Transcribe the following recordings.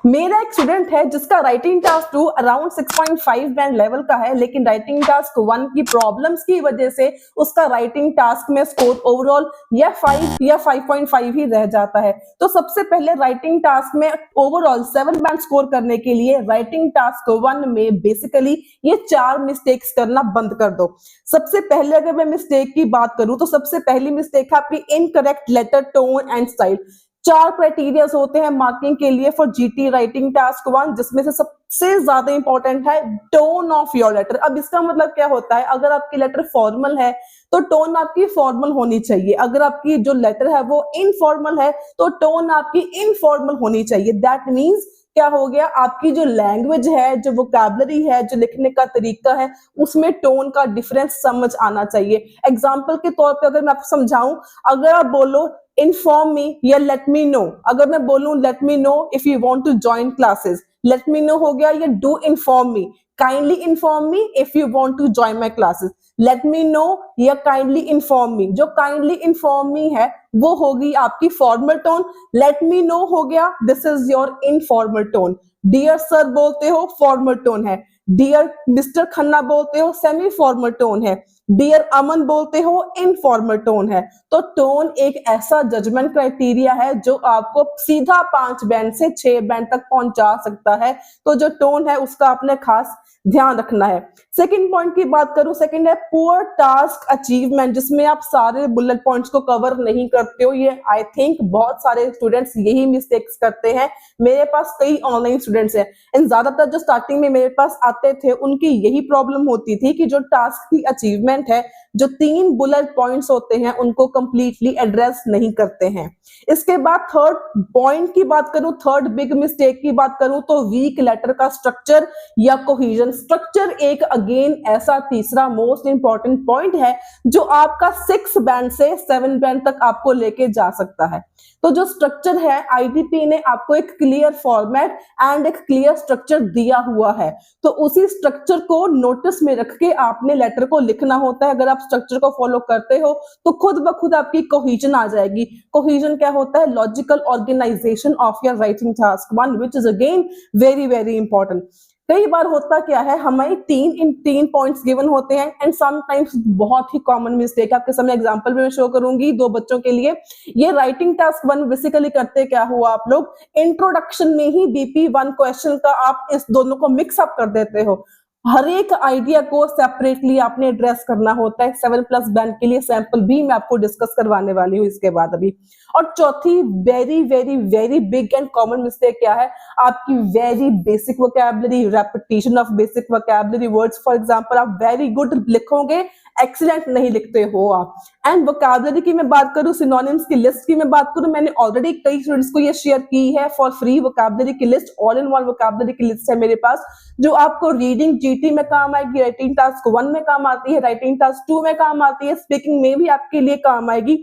मेरा एक स्टूडेंट है जिसका writing task 2 around 6.5 band level का है, लेकिन राइटिंग टास्क 1 की प्रॉब्लम्स की वजह से उसका राइटिंग टास्क में स्कोर ओवरऑल या 5 या 5.5 ही रह जाता है। तो सबसे पहले राइटिंग टास्क में ओवरऑल 7 बैंड स्कोर करने के लिए राइटिंग टास्क 1 में बेसिकली ये 4 मिस्टेक्स करना बंद कर दो। सबसे पहले अगर मैं मिस्टेक की बात करूं तो सबसे पहली मिस्टेक है आपकी incorrect letter tone and style. 4 criteria होते हैं मार्किंग के लिए फॉर जीटी राइटिंग टास्क 1, जिसमें से सबसे ज्यादा इंपॉर्टेंट है टोन ऑफ योर लेटर। अब इसका मतलब क्या होता है, अगर आपकी लेटर फॉर्मल है तो टोन आपकी फॉर्मल होनी चाहिए, अगर आपकी जो लेटर है वो इनफॉर्मल है तो टोन आपकी इनफॉर्मल होनी चाहिए। दैट मीन्स क्या हो गया, आपकी जो लैंग्वेज है, जो वोकैबुलरी है, जो लिखने का तरीका है, उसमें टोन का डिफरेंस समझ आना चाहिए। एग्जाम्पल के तौर पे अगर मैं आपको समझाऊं, अगर आप बोलो इन्फॉर्म मी या लेट मी नो, अगर मैं बोलूं let me know if you want to join classes, let me know हो गया, या do inform me, kindly inform me if you want to join my classes. Let me know या kindly inform me, जो kindly inform me है वो होगी आपकी formal tone. Let me know हो गया, this is your informal tone. Dear sir बोलते हो, फॉर्मल टोन है। डियर मिस्टर खन्ना बोलते हो, सेमी फॉर्मल टोन है। डियर अमन बोलते हो, इनफॉर्मल टोन है। तो टोन एक ऐसा जजमेंट क्राइटेरिया है जो आपको सीधा 5 बैंड से 6 बैंड तक पहुंचा सकता है। तो जो टोन है उसका आपने खास ध्यान रखना है। सेकंड पॉइंट की बात करूं, सेकंड है पुअर टास्क अचीवमेंट, जिसमें आप सारे बुलेट पॉइंट्स को कवर नहीं करते हो। ये आई थिंक बहुत सारे स्टूडेंट्स यही मिस्टेक्स करते हैं। मेरे पास कई ऑनलाइन स्टूडेंट्स हैं एंड ज्यादातर जो स्टार्टिंग में मेरे पास आते थे उनकी यही प्रॉब्लम होती थी कि जो टास्क की अचीवमेंट है, जो 3 बुलेट पॉइंट्स होते हैं, उनको कंप्लीटली एड्रेस नहीं करते हैं। इसके बाद थर्ड पॉइंट की बात करूं, थर्ड बिग मिस्टेक की बात करूं तो वीक लेटर का स्ट्रक्चर या कोहेजन। स्ट्रक्चर एक अगेन ऐसा तीसरा मोस्ट इंपॉर्टेंट पॉइंट है जो आपका 6 बैंड से 7 बैंड तक आपको लेके जा सकता है। तो जो स्ट्रक्चर है, आईटीपी ने आपको एक क्लियर फॉर्मेट एंड एक क्लियर स्ट्रक्चर दिया हुआ है, तो उसी स्ट्रक्चर को नोटिस में रख के आपने लेटर को लिखना होता है। अगर आप स्ट्रक्चर को फॉलो करते हो तो खुद ब खुद आपकी कोहेजन आ जाएगी। कोहेजन क्या होता है, logical organisation of your writing task 1, which is again very very important. कई बार होता क्या है, हमें 3 पॉइंट्स गिवन होते हैं एंड समटाइम्स बहुत ही कॉमन मिस्टेक, आपके सामने एग्जांपल में शो करूंगी 2 बच्चों के लिए। ये राइटिंग टास्क 1 बेसिकली करते क्या हुआ, आप लोग इंट्रोडक्शन में ही BP1 क्वेश्चन का आप इस दोनों को मिक्स अप कर देते हो। हर एक आइडिया को सेपरेटली आपने एड्रेस करना होता है। 7+ बैंड के लिए सैंपल भी मैं आपको डिस्कस करवाने वाली हूँ इसके बाद अभी। और चौथी very very very big and common mistake क्या है, आपकी very basic vocabulary, repetition of basic vocabulary words. For example आप वेरी गुड लिखोगे, एक्सीलेंट नहीं लिखते हो आप। एंड वोकैबुलरी की मैं बात करूं, सिनोनिम्स की लिस्ट की मैं बात करूं, मैंने ऑलरेडी कई स्टूडेंट्स को ये शेयर की है फॉर फ्री। वोकैबुलरी की list, all in one vocabulary की लिस्ट है मेरे पास, जो आपको रीडिंग जीटी में काम आएगी, राइटिंग टास्क 1 में काम आती है, राइटिंग टास्क 2 में काम आती है, स्पीकिंग में भी आपके लिए काम आएगी।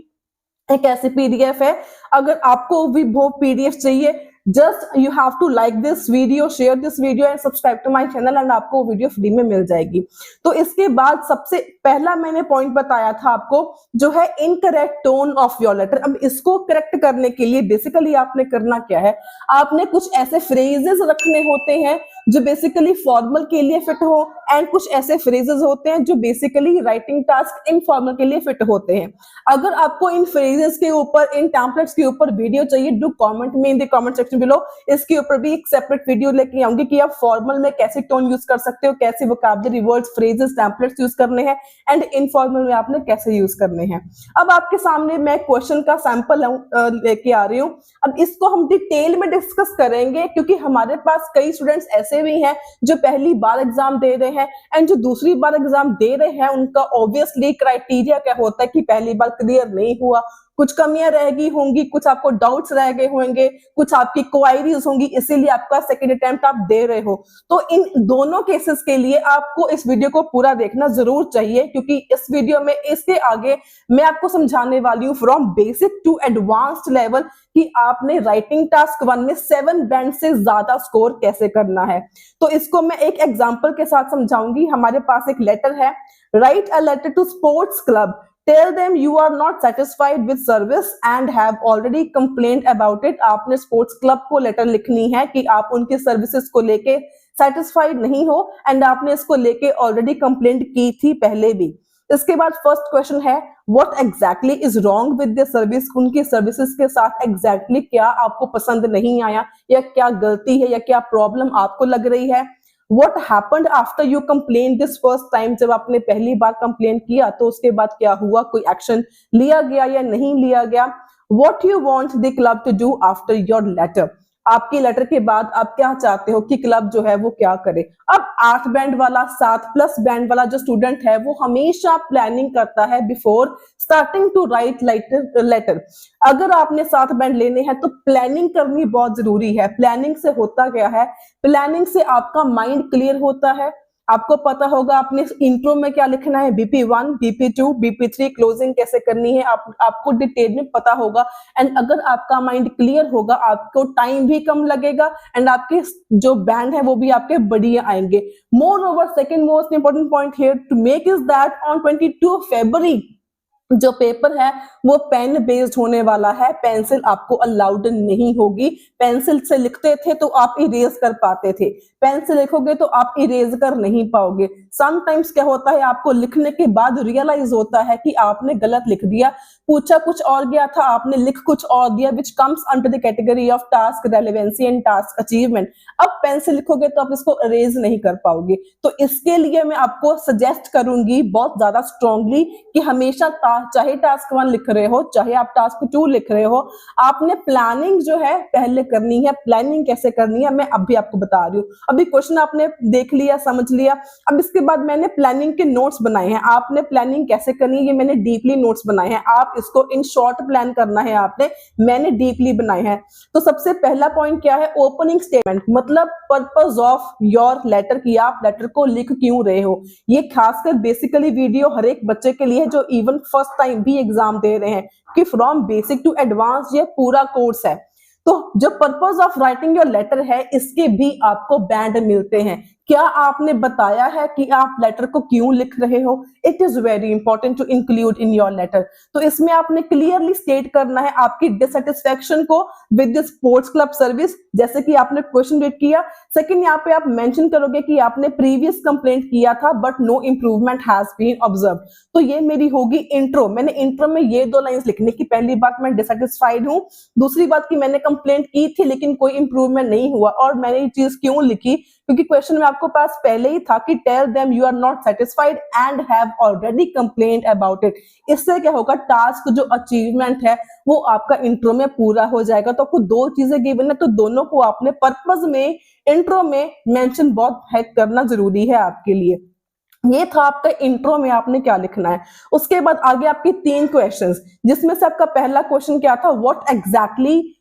एक ऐसी पीडीएफ है, अगर आपको भी वो पीडीएफ चाहिए, just you have to like this video, share this video and subscribe to my channel and आपको वीडियो फ्री में मिल जाएगी। तो इसके बाद सबसे पहला मैंने पॉइंट बताया था आपको, जो है incorrect tone of your letter. अब इसको करेक्ट करने के लिए बेसिकली आपने करना क्या है, आपने कुछ ऐसे फ्रेजेस रखने होते हैं जो बेसिकली फॉर्मल के लिए फिट हो एंड कुछ ऐसे फ्रेजेस होते हैं जो बेसिकली राइटिंग टास्क इनफॉर्मल के लिए फिट होते हैं। अगर आपको इन फ्रेजेस के ऊपर, इन टेम्पलेट्स के ऊपर वीडियो चाहिए, डू कमेंट में in the comment section below. इसके ऊपर भी एक सेपरेट वीडियो लेके आऊंगी कि आप फॉर्मल में कैसे टोन यूज कर सकते हो, कैसे vocabulary words, phrases, templates use करने हैं एंड इनफॉर्मल में आपने कैसे यूज करने हैं। अब आपके सामने मैं क्वेश्चन का सैंपल लेके आ रही हूँ। अब इसको हम डिटेल में डिस्कस करेंगे क्योंकि हमारे पास कई स्टूडेंट्स ऐसे भी हैं जो पहली बार एग्जाम दे रहे हैं एंड जो दूसरी बार एग्जाम दे रहे हैं, उनका ऑब्वियसली क्राइटेरिया क्या होता है कि पहली बार क्लियर नहीं हुआ, कुछ कमियां रह गई होंगी, कुछ आपको डाउट्स रह गए होंगे, कुछ आपकी क्वायरीज होंगी, इसीलिए आपका सेकंड अटेम्प्ट आप दे रहे हो। तो इन दोनों केसेस के लिए आपको इस वीडियो को पूरा देखना जरूर चाहिए, क्योंकि इस वीडियो में इसके आगे मैं आपको समझाने वाली हूँ from basic to advanced level कि आपने राइटिंग टास्क 1 में 7 बैंड से ज्यादा स्कोर कैसे करना है। तो इसको मैं एक एग्जांपल के साथ समझाऊंगी। हमारे पास एक लेटर है, write a letter to sports club tell them you are not satisfied with service and have already complaint about it. आपने स्पोर्ट्स क्लब को लेटर लिखनी है कि आप उनकी सर्विसेज को लेके सेटिस्फाइड नहीं हो एंड आपने इसको लेके ऑलरेडी कंप्लेंट की थी पहले भी। इसके बाद फर्स्ट क्वेश्चन है what exactly is wrong with the service. उनकी सर्विसेज के साथ एग्जैक्टली क्या आपको पसंद नहीं आया या क्या गलती है या क्या प्रॉब्लम आपको लग रही है। What happened after you complained this first time? जब आपने पहली बार कंप्लेन किया तो उसके बाद क्या हुआ, कोई एक्शन लिया गया या नहीं लिया गया। What you want the club to do after your letter? आपकी लेटर के बाद आप क्या चाहते हो कि क्लब जो है वो क्या करे। अब 8 बैंड वाला 7+ बैंड वाला जो स्टूडेंट है वो हमेशा प्लानिंग करता है before starting to write letter. अगर आपने 7 बैंड लेने हैं तो प्लानिंग करनी बहुत जरूरी है। प्लानिंग से होता क्या है, प्लानिंग से आपका माइंड क्लियर होता है। आपको पता होगा आपने इंट्रो में क्या लिखना है, BP1, BP2, BP3 क्लोजिंग कैसे करनी है, आपको डिटेल में पता होगा। एंड अगर आपका माइंड क्लियर होगा आपको टाइम भी कम लगेगा एंड आपके जो बैंड है वो भी आपके बढ़िया आएंगे। Moreover second most important point here to make is that on 22 February जो पेपर है वो पेन बेस्ड होने वाला है। पेंसिल आपको अलाउड नहीं होगी। पेंसिल से लिखते थे तो आप इरेज कर पाते थे, पेन से लिखोगे तो आप इरेज कर नहीं पाओगे। समटाइम्स क्या होता है आपको लिखने के बाद रियलाइज होता है कि आपने गलत लिख दिया, पूछा कुछ और गया था, आपने लिख कुछ और दिया, which comes under the category of task relevancy and task achievement. अब पेन से लिखोगे तो आप इसको इरेज नहीं कर पाओगे। तो इसके लिए मैं आपको सजेस्ट करूंगी बहुत ज्यादा स्ट्रांगली कि हमेशा चाहे टास्क 1 लिख रहे हो चाहे आप टास्क 2 लिख रहे हो, आपने प्लानिंग जो है पहले करनी है। प्लानिंग कैसे करनी है मैं अभी आपको बता रही हूँ। अभी क्वेश्चन आपने देख लिया, समझ लिया। अब इसके बाद मैंने प्लानिंग के नोट्स बनाए हैं। आपने प्लानिंग कैसे करनी है ये मैंने डीपली नोट्स बनाए हैं। आप इसको इन शॉर्ट प्लान करना है आपने, मैंने डीपली बनाए हैं। तो सबसे पहला पॉइंट क्या है, ओपनिंग स्टेटमेंट, मतलब पर्पस ऑफ योर लेटर की आप लेटर को लिख क्यों रहे हो। ये खासकर बेसिकली वीडियो हर एक बच्चे के लिए है जो इवन फर्स्ट टाइम भी एग्जाम दे रहे हैं कि फ्रॉम बेसिक टू एडवांस ये पूरा कोर्स है। तो जो purpose of writing your letter है इसके भी आपको बैंड मिलते हैं। क्या आपने बताया है कि आप लेटर को क्यों लिख रहे हो। It is very important to include in your letter. तो इसमें आपने क्लियरली स्टेट करना है आपकी डिससेटिस्फैक्शन को with the sports club service, जैसे कि आपने क्वेश्चन रीड किया। सेकंड यहाँ पे आप मेंशन करोगे कि आपने प्रीवियस कंप्लेंट किया था but no improvement has been observe. तो ये मेरी होगी इंट्रो। मैंने इंट्रो में ये 2 लाइंस लिखने की, पहली बात मैं डिससेटिस्फाइड हूँ, दूसरी बात की मैंने कंप्लेंट की थी लेकिन कोई इंप्रूवमेंट नहीं हुआ। और मैंने ये चीज क्यों लिखी क्योंकि क्वेश्चन में आपको पास पहले ही था कि tell them you are not satisfied and have already complaint about it. इससे क्या होगा, टास्क जो अचीवमेंट है वो आपका इंट्रो में पूरा हो जाएगा। तो आपको 2 चीजें गिवन है तो दोनों को आपने पर्पस में इंट्रो में मेंशन बहुत है करना जरूरी है आपके लिए। ये था आपका इंट्रो में आपने क्या लिखना है। उसके बाद आगे आपके 3 क्वेश्चंस, जिसमें से आपका पहला क्वेश्चन क्या था, what exactly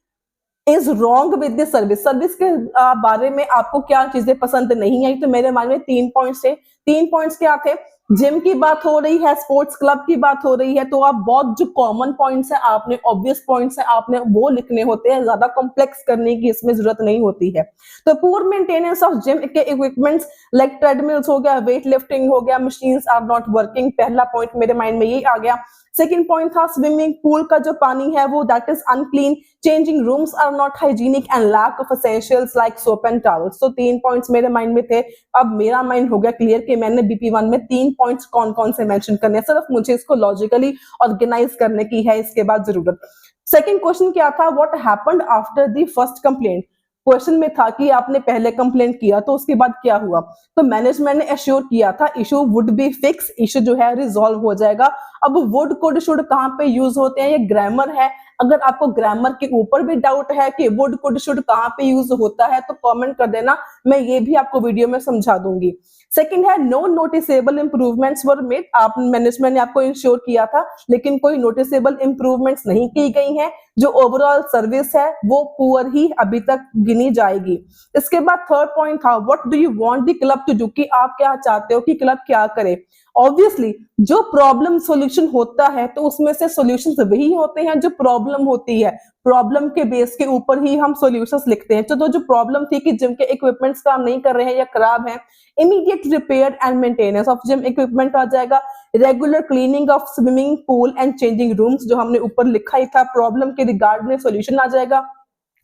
is wrong with the service. Service के बारे में आपको क्या चीजें पसंद नहीं आई। तो मेरे माइंड में 3 पॉइंट्स थे। 3 पॉइंट्स क्या थे, जिम की बात हो रही है, स्पोर्ट्स क्लब की बात हो रही है, तो आप बहुत जो कॉमन पॉइंट्स है आपने, ऑब्वियस पॉइंट्स है आपने वो लिखने होते हैं, ज्यादा कॉम्प्लेक्स करने की इसमें जरूरत नहीं होती है। तो पुअर मेंटेनेंस ऑफ जिम के इक्विपमेंट्स लाइक ट्रेडमिल्स हो गया, वेट लिफ्टिंग हो गया, मशीन्स आर नॉट वर्किंग, पहला पॉइंट मेरे माइंड में यही आ गया। सेकंड पॉइंट था स्विमिंग पूल का जो पानी है वो that is unclean, changing rooms are not hygienic and lack of essentials like soap and towels. तो 3 पॉइंट्स मेरे माइंड में थे। अब मेरा माइंड हो गया क्लियर कि मैंने BP1 में 3 पॉइंट्स कौन कौन से मेंशन करने हैं, सिर्फ मुझे इसको लॉजिकली ऑर्गेनाइज करने की है इसके बाद जरूरत। सेकंड क्वेश्चन क्या था, what happened after the first complaint. Question में था कि आपने पहले कंप्लेंट किया तो उसके बाद क्या हुआ। तो मैनेजमेंट ने एश्योर किया था issue would be fix, issue जो है रिजॉल्व हो जाएगा। अब वुड कुड शुड कहां पे यूज होते हैं, ये ग्रामर है। अगर आपको ग्रामर के ऊपर भी डाउट है कि वुड कुड शुड कहां पे यूज होता है तो कमेंट कर देना, मैं ये भी आपको वीडियो में समझा दूंगी। सेकंड है no noticeable improvements were made. आप मैनेजमेंट ने आपको इंश्योर किया था लेकिन कोई नोटिसेबल इंप्रूवमेंट्स नहीं की गई हैं। जो ओवरऑल सर्विस है वो पुअर ही अभी तक गिनी जाएगी। इसके बाद थर्ड पॉइंट था what do you want the club to do, कि आप क्या चाहते हो कि क्लब क्या करे। ऑब्वियसली जो प्रॉब्लम सॉल्यूशन होता है तो उसमें से सॉल्यूशंस वही होते हैं जो प्रॉब्लम होती है, प्रॉब्लम के बेस के ऊपर ही हम सॉल्यूशंस लिखते हैं। तो जो प्रॉब्लम थी कि जिम के इक्विपमेंट्स काम नहीं कर रहे हैं या खराब है, immediate repair and maintenance of gym equipment आ जाएगा, regular cleaning of swimming pool and changing rooms जो हमने ऊपर लिखा ही था, प्रॉब्लम के रिगार्ड में सॉल्यूशन आ जाएगा,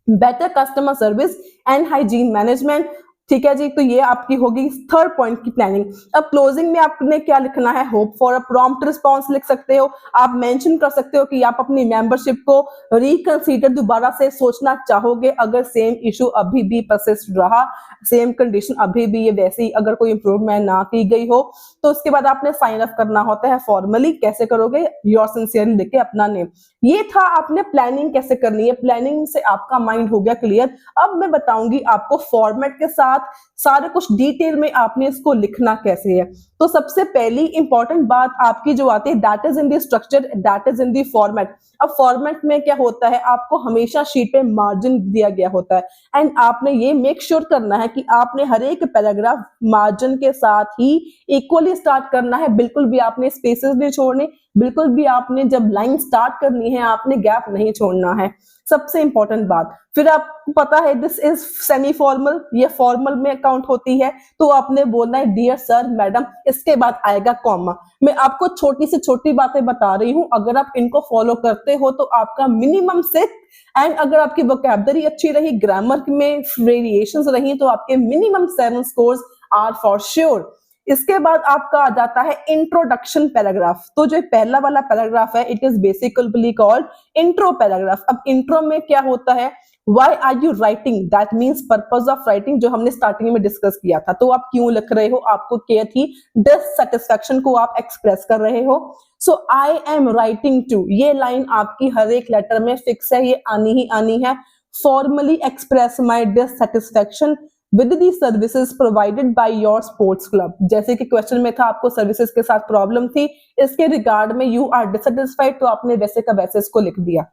better customer service and hygiene management. ठीक है जी, तो ये आपकी होगी थर्ड पॉइंट की प्लानिंग। अब क्लोजिंग में आपने क्या लिखना है, hope for a prompt response लिख सकते हो, आप मेंशन कर सकते हो कि आप अपनी मेंबरशिप को रिकंसीडर दोबारा से सोचना चाहोगे अगर सेम इशू अभी भी परसिस्ट रहा, सेम कंडीशन अभी भी ये वैसी अगर कोई इंप्रूवमेंट ना की गई हो, तो उसके बाद आपने साइन अप करना होता है फॉर्मली। कैसे करोगे, योर सिंसियरली लिख के अपना नेम। ये था आपने प्लानिंग कैसे करनी है, प्लानिंग से आपका माइंड हो गया क्लियर। अब मैं बताऊंगी आपको फॉर्मेट के साथ सारे कुछ डिटेल में आपने इसको लिखना कैसे है। तो सबसे पहली इंपॉर्टेंट बात आपकी जो आती है, that is in the structure, that is in the format. अब फॉर्मेट में क्या होता है, आपको हमेशा शीट पे मार्जिन दिया गया होता है एंड आपने ये मेक श्योर करना है कि आपने हर एक पैराग्राफ मार्जिन के साथ ही इक्वली स्टार्ट करना है, बिल्कुल भी आपने स्पेसेस नहीं छोड़ने, बिल्कुल भी आपने जब लाइन स्टार्ट करनी है आपने गैप नहीं छोड़ना है, सबसे इंपॉर्टेंट बात। फिर आपको पता है दिस इज सेमी फॉर्मल, ये फॉर्मल में काउंट होती है, तो आपने बोलना है डियर सर मैडम, इसके बाद आएगा कॉमा। मैं आपको छोटी से छोटी बातें बता रही हूं, अगर आप इनको फॉलो करते हो तो आपका मिनिमम 6, एंड अगर आपकी वोकैबुलरी अच्छी रही, ग्रामर में वेरिएशंस रही, तो आपके minimum 7 scores are for sure. इसके बाद आपका आ जाता है इंट्रोडक्शन पैराग्राफ। तो जो पहला वाला पैराग्राफ है it is basically called intro paragraph. अब इंट्रो में क्या होता है, why are you writing, that means purpose of writing, जो हमने स्टार्टिंग में डिस्कस किया था। तो आप क्यों लिख रहे हो, आपको केयर थी, डिससैटिस्फैक्शन को आप एक्सप्रेस कर रहे हो। सो आई एम राइटिंग टू, ये लाइन आपकी हर एक लेटर में फिक्स है, ये आनी ही आनी है। Formally express my dissatisfaction with the services provided by your sports club. जैसे कि क्वेश्चन में था आपको सर्विसेज के साथ प्रॉब्लम थी, इसके रिगार्ड में यू आर डिससेटिस्फाइड, तो आपने वैसे का वैसे इसको लिख दिया।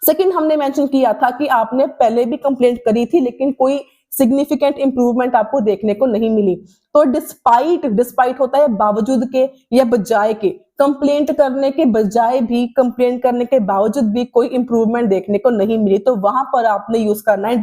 सेकंड हमने मेंशन किया था कि आपने पहले भी कंप्लेंट करी थी लेकिन कोई सिग्निफिकेंट इंप्रूवमेंट आपको देखने को नहीं मिली, तो डिस्पाइट होता है बावजूद के या बजाय के, कंप्लेंट करने के बजाय भी, कंप्लेंट करने के बावजूद भी कोई इंप्रूवमेंट देखने को नहीं मिली, तो वहां पर आपने यूज करना है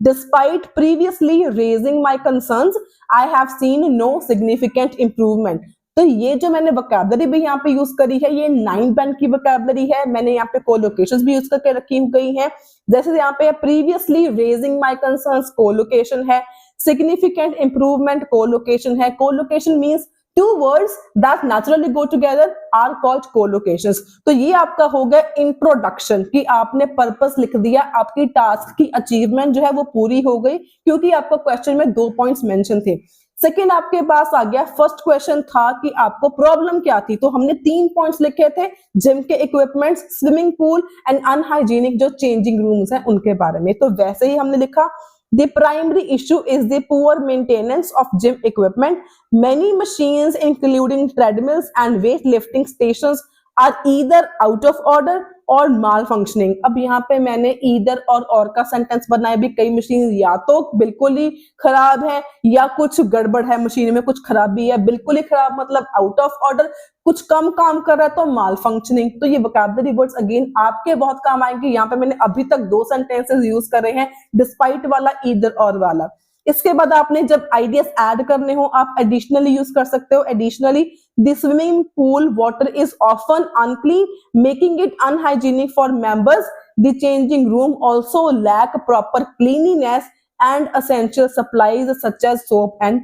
despite previously raising my concerns I have seen no significant improvement. तो ये जो मैंने वोकैबुलरी भी यहाँ पे यूज करी है ये 9 बैंड की वोकैबुलरी है, मैंने यहाँ पे कोलोकेशंस भी यूज करके रखी गई हैं। जैसे यहाँ पे previously raising my concerns collocation है, सिग्निफिकेंट इंप्रूवमेंट कोलोकेशन है। Collocation means two words that naturally go together are called collocations. तो ये आपका हो गया इंट्रोडक्शन कि आपने पर्पस लिख दिया, आपकी टास्क की अचीवमेंट जो है वो पूरी हो गई क्योंकि आपको क्वेश्चन में 2 पॉइंट्स मेंशन थे। सेकेंड आपके पास आ गया, फर्स्ट क्वेश्चन था कि आपको प्रॉब्लम क्या थी, तो हमने 3 पॉइंट्स लिखे थे, जिम के equipments, swimming pool and unhygienic जो चेंजिंग रूम्स हैं उनके बारे में। तो वैसे ही हमने लिखा the primary issue is the poor maintenance of gym equipment. Many machines including treadmills and weightlifting stations are either out of order और माल फंक्शनिंग। अब यहाँ पे मैंने ईदर और का सेंटेंस बनाया भी, कई मशीन या तो बिल्कुल ही खराब है या कुछ गड़बड़ है, मशीन में कुछ खराबी है, बिल्कुल ही खराब मतलब आउट ऑफ ऑर्डर, कुछ कम काम कर रहा है तो माल फंक्शनिंग। तो ये वोकैबुलरी वर्ड्स अगेन आपके बहुत काम आएंगे। यहाँ पे मैंने अभी तक 2 सेंटेंसेस यूज करे हैं, डिस्पाइट वाला, ईदर और वाला। इसके बाद आपने जब आइडियाज ऐड करने हो आप एडिशनली यूज कर सकते हो। Additionally the swimming pool water is often unclean making it unhygienic for members. The changing room also lack proper cleanliness and essential supplies such as soap and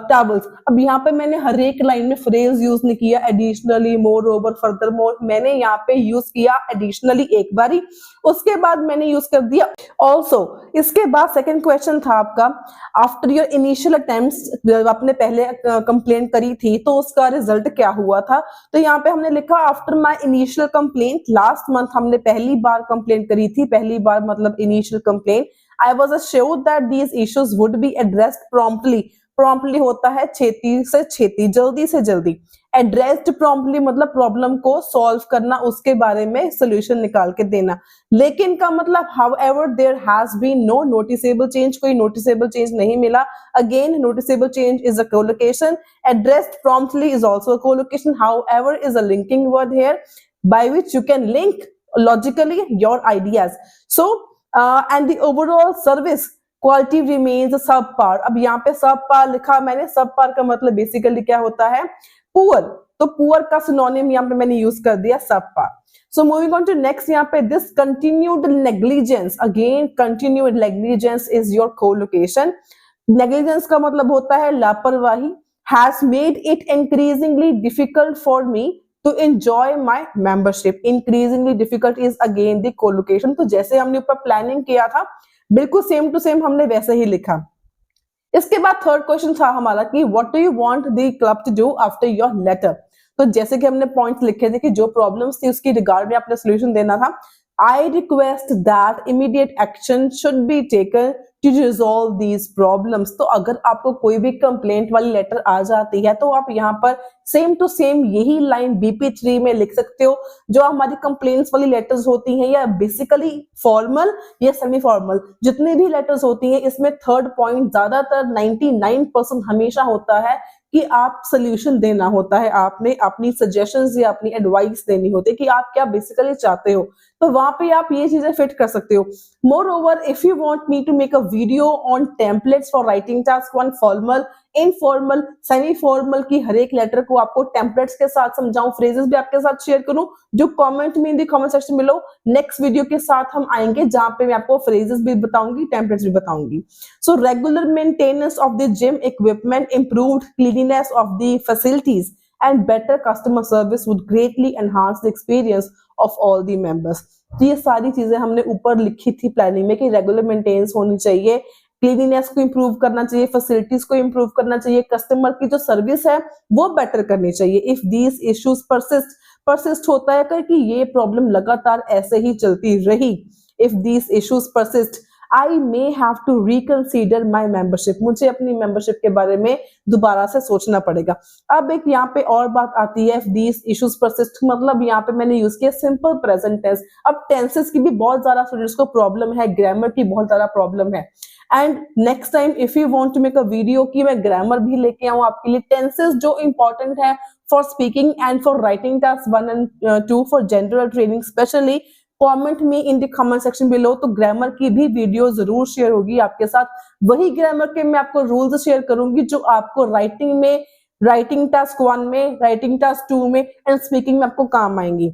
towels. अब यहाँ पे मैंने हर एक लाइन में phrase use नहीं किया, additionally, more over, further more, मैंने यहाँ पे यूज किया एडिशनली एक बारी, उसके बाद मैंने यूज कर दिया ऑल्सो। इसके बाद सेकेंड क्वेश्चन था आपका, आफ्टर योर इनिशियल अटेम्प्ट्स, जब आपने पहले कंप्लेंट करी थी तो उसका रिजल्ट क्या हुआ था। तो यहाँ पे हमने लिखा after my initial complaint last month, हमने पहली बार कंप्लेंट करी थी, पहली बार मतलब initial complaint, I was assured that these issues would be addressed promptly promptly होता है छेती से छेती, जल्दी से जल्दी। एड्रेस्ड प्रॉम्प्टली मतलब प्रॉब्लम को सॉल्व करना, उसके बारे में सोल्यूशन निकाल के देना। लेकिन का मतलब however there has been no noticeable change, कोई नोटिसेबल चेंज नहीं मिला। Again noticeable change is a collocation. Addressed promptly is also a collocation, however is a linking word here by which you can link logically your ideas. So and the overall service quality remains subpar. अब यहाँ पे subpar लिखा मैंने, subpar का मतलब basically क्या होता है, पुअर, तो पुअर का सिनोनिम यहाँ पे मैंने यूज कर दिया subpar. So moving on to next, यहाँ पे this continued negligence, again continued negligence is your co-location. negligence का मतलब होता है लापरवाही, has made it increasingly difficult for me to enjoy my membership. Increasingly difficult is again the co-location. तो जैसे हमने ऊपर प्लानिंग किया था बिल्कुल सेम टू सेम हमने वैसे ही लिखा। इसके बाद थर्ड क्वेश्चन था हमारा कि what do you want the club to do after your letter. तो जैसे कि हमने पॉइंट्स लिखे थे कि जो प्रॉब्लम्स थी उसकी रिगार्ड में आपने सोल्यूशन देना था। I request that immediate action should be taken to resolve these problems. तो अगर आपको कोई भी कंप्लेंट वाली लेटर आ जाती है तो आप यहाँ पर सेम टू सेम यही लाइन BP3 में लिख सकते हो। जो हमारी कंप्लेंट्स वाली लेटर्स होती हैं या बेसिकली फॉर्मल या सेमी फॉर्मल जितनी भी लेटर्स होती हैं, इसमें थर्ड पॉइंट ज्यादातर 99% हमेशा होता है कि आप सोल्यूशन देना होता है, आपने अपनी सजेशंस या अपनी एडवाइस देनी होती है कि आप क्या बेसिकली चाहते हो। तो वहां पे आप ये चीजें फिट कर सकते हो। Moreover if you want me to make a video on templates for writing task 1 formal, informal, semi formal की हर एक लेटर को आपको टेम्पलेट्स के साथ समझाऊं, फ्रेजेस भी आपके साथ शेयर करूं, जो कमेंट में इन द कमेंट सेक्शन में लो। नेक्स्ट वीडियो के साथ हम आएंगे जहां पे मैं आपको फ्रेजेस भी बताऊंगी, टेम्पलेट्स भी बताऊंगी। So regular maintenance of the gym equipment, improved cleanliness of the facilities and better customer service would greatly enhance the experience of all the members. तो ये सारी चीजें हमने ऊपर लिखी थी प्लानिंग में कि रेगुलर मेंटेनेंस होनी चाहिए, क्लीनिनेस को इंप्रूव करना चाहिए, फैसिलिटीज को इंप्रूव करना चाहिए, कस्टमर की जो सर्विस है वो बेटर करनी चाहिए। इफ दीज इश्यूज परसिस्ट होता है कि ये प्रॉब्लम लगातार ऐसे ही चलती रही, if these issues persist I may have to reconsider my membership, मुझे अपनी मेंबरशिप के बारे में दोबारा से सोचना पड़ेगा। अब एक यहाँ पे और बात आती है, इफ दीज इश्यूज परसिस्ट मतलब यहाँ पे मैंने यूज किया सिंपल प्रेजेंट टेंस। अब टेंसेस की भी बहुत ज्यादा स्टूडेंट्स को प्रॉब्लम है, ग्रामर की बहुत ज्यादा प्रॉब्लम है। And next time if you want to make a video की मैं ग्रामर भी लेके आऊं आपके लिए, टेंसेस जो इंपॉर्टेंट है for speaking and for writing task 1 and 2 for general training specially, comment me in the comment section below. तो ग्रामर की भी वीडियो जरूर शेयर होगी आपके साथ। वही ग्रामर के मैं आपको रूल्स शेयर करूंगी जो आपको राइटिंग में, राइटिंग टास्क 1 में, राइटिंग टास्क 2 में एंड स्पीकिंग में आपको काम आएंगी।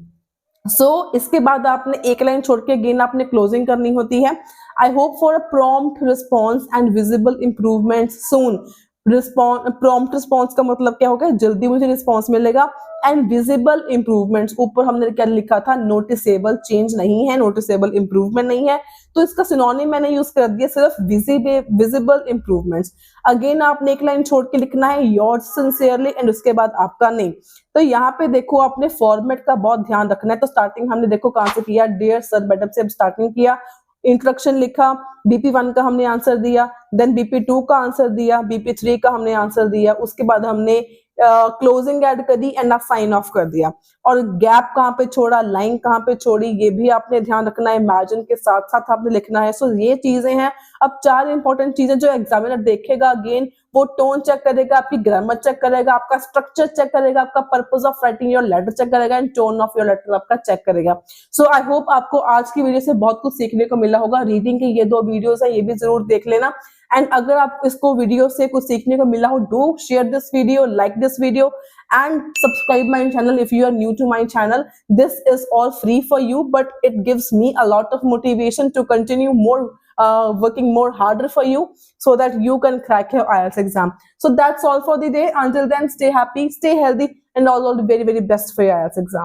इसके बाद आपने एक लाइन छोड़ के अगेन आपने क्लोजिंग करनी होती है। I hope for a prompt response and visible improvement soon. Prompt response का मतलब क्या होगा, जल्दी मुझे रिस्पॉन्स मिलेगा। एंड विजिबल इंप्रूवमेंट्स, ऊपर हमने क्या लिखा था, नोटिसेबल चेंज नहीं है, नोटिसेबल इंप्रूवमेंट नहीं है, तो इसका सिनोनिम मैंने यूज कर दिया सिर्फ विजिबल इंप्रूवमेंट्स। अगेन आपने एक लाइन छोड़ के लिखना है योर्स सिंसियरली एंड उसके बाद आपका नेम। तो यहाँ पे देखो आपने फॉर्मेट का बहुत ध्यान रखना है। तो स्टार्टिंग हमने देखो कहां से किया, डियर सर मैडम से स्टार्टिंग किया, इंट्रोडक्शन लिखा, BP1 का हमने आंसर दिया, देन BP2 का आंसर दिया, BP3 का हमने आंसर दिया, उसके बाद हमने क्लोजिंग ऐड कर दी एंड साइन ऑफ कर दिया। और गैप कहाँ पे छोड़ा, लाइन कहाँ पे छोड़ी, ये भी आपने ध्यान रखना है, मार्जिन के साथ साथ आपने लिखना है। सो ये चीजें हैं। अब 4 इंपॉर्टेंट चीजें जो एग्जामिनर देखेगा, अगेन वो टोन चेक करेगा, आपकी ग्रामर चेक करेगा, आपका स्ट्रक्चर चेक करेगा, आपका purpose of writing your letter check करेगा and tone of your letter आपका चेक करेगा। सो आई होप आपको आज की वीडियो से बहुत कुछ सीखने को मिला होगा। रीडिंग की ये 2 वीडियोस है, ये भी जरूर देख लेना। एंड अगर आप इसको वीडियो से कुछ सीखने को मिला हो, do share this video, like this video and subscribe my channel if you are new to my channel. This is all free for you, but it gives me a lot of motivation to continue more working more harder for you so that you can crack your IELTS exam. So that's all for the day. Until then, stay happy, stay healthy, and all the very best for your IELTS exam.